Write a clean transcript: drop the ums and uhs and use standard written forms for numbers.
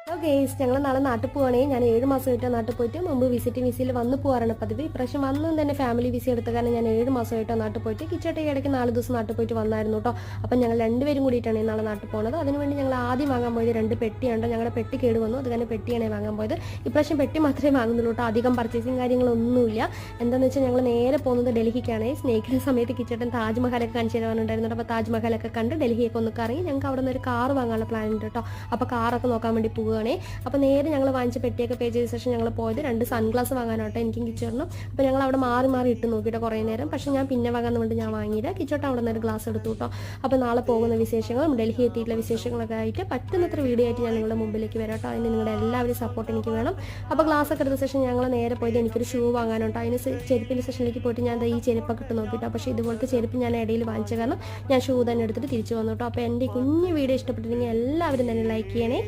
Hello guys, ഞങ്ങൾ നാളെ നാട്ടിൽ പോവുകയാണെങ്കിൽ ഞാൻ 7 മാസമായിട്ട് നാട്ടിൽ പോയിട്ട് മുമ്പ് വിസിറ്റിംഗ് വിസയിൽ വന്ന് പോകാറാണ് പതിവ്. ഇപ്രാവശ്യം വന്നും തന്നെ ഫാമിലി വിസ എടുത്ത കാരണം ഞാൻ 7 മാസമായിട്ടോ നാട്ടിൽ പോയിട്ട് കിച്ചേട്ട ഇടയ്ക്ക് 4 ദിവസം നാട്ടിൽ പോയിട്ട് വന്നായിരുന്നു കേട്ടോ. അപ്പം ഞങ്ങൾ രണ്ടുപേരും കൂടിയിട്ടാണ് നാളെ നാട്ടിൽ പോകുന്നത്. അതിനുവേണ്ടി ഞങ്ങൾ ആദ്യം വാങ്ങാൻ പോയത് 2 പെട്ടിയുണ്ട്. ഞങ്ങളുടെ പെട്ടി കേട് വന്നു, അത് കാരണം പെട്ടിയാണ് വാങ്ങാൻ പോയത്. ഇപ്രാവശ്യം പെട്ടി മാത്രമേ വാങ്ങുന്നുള്ളൂ കേട്ടോ, അധികം പർച്ചേസിങ് കാര്യങ്ങളൊന്നുമില്ല. എന്താണെന്ന് വെച്ചാൽ ഞങ്ങൾ നേരെ പോകുന്നത് ഡൽഹിക്കാണ്. സ്നേഹിക്കുന്ന സമയത്ത് കിച്ചേട്ടൻ താജ്മഹലൊക്കെ കാണിച്ചു തരാനുണ്ടായിരുന്നു. അപ്പോൾ താജ്മഹലൊക്കെ കണ്ട് ഡൽഹിയൊക്കെ ഒന്ന് കറങ്ങി ഞങ്ങൾക്ക് അവിടെ നിന്ന് ഒരു കാർ വാങ്ങാനുള്ള പ്ലാൻ ഉണ്ട് കേട്ടോ. അപ്പോൾ കാറൊക്കെ നോക്കാൻ വേണ്ടി പോവുകയാണ്. അപ്പോൾ നേരെ ഞങ്ങൾ വാങ്ങിച്ച പെട്ടിയൊക്കെ പേ ചെയ്ത ശേഷം ഞങ്ങൾ പോയത് 2 സൺഗ്ലാസ് വാങ്ങാനോട്ടോ എനിക്കും കിച്ചോട്ടനും. അപ്പോൾ ഞങ്ങൾ അവിടെ മാറി മാറി ഇട്ട് നോക്കിയിട്ട് കുറേ നേരം. പക്ഷേ ഞാൻ പിന്നെ വാങ്ങാൻ വേണ്ടി ഞാൻ വാങ്ങിയില്ല. കിച്ചോട്ടൻ അവിടെ നിന്ന് ഒരു ഗ്ലാസ് എടുത്തു കേട്ടോ. അപ്പോൾ നാളെ പോകുന്ന വിശേഷങ്ങളും ഡൽഹി എത്തിയിട്ടുള്ള വിശേഷങ്ങളൊക്കെ ആയിട്ട് പറ്റുന്നത്ര വീഡിയോ ആയിട്ട് ഞാൻ നിങ്ങളുടെ മുമ്പിലേക്ക് വരാം കേട്ടോ. അതിന് നിങ്ങളുടെ എല്ലാവരും സപ്പോർട്ട് എനിക്ക് വേണം. അപ്പോൾ ഗ്ലാസ് ഒക്കെ എടുത്ത ശേഷം ഞങ്ങൾ നേരെ പോയത് എനിക്കൊരു ഷൂ വാങ്ങാനുണ്ടോ. അതിന് ചെരുപ്പിൻ്റെ സെഷനിലേക്ക് പോയിട്ട് ഞാൻ ഈ ചെരുപ്പൊക്കെ ഇട്ട് നോക്കിയിട്ടോ. പക്ഷേ ഇതുപോലത്തെ ചെരുപ്പ് ഞാൻ ഇടയിൽ വാങ്ങിച്ച കാരണം ഞാൻ ഷൂ തന്നെ എടുത്തിട്ട് തിരിച്ചു വന്നു കേട്ടോ. അപ്പോൾ എൻ്റെ കുഞ്ഞു വീഡിയോ ഇഷ്ടപ്പെട്ടിട്ടുണ്ടെങ്കിൽ എല്ലാവരും തന്നെ ലൈക്ക് ചെയ്യണേ.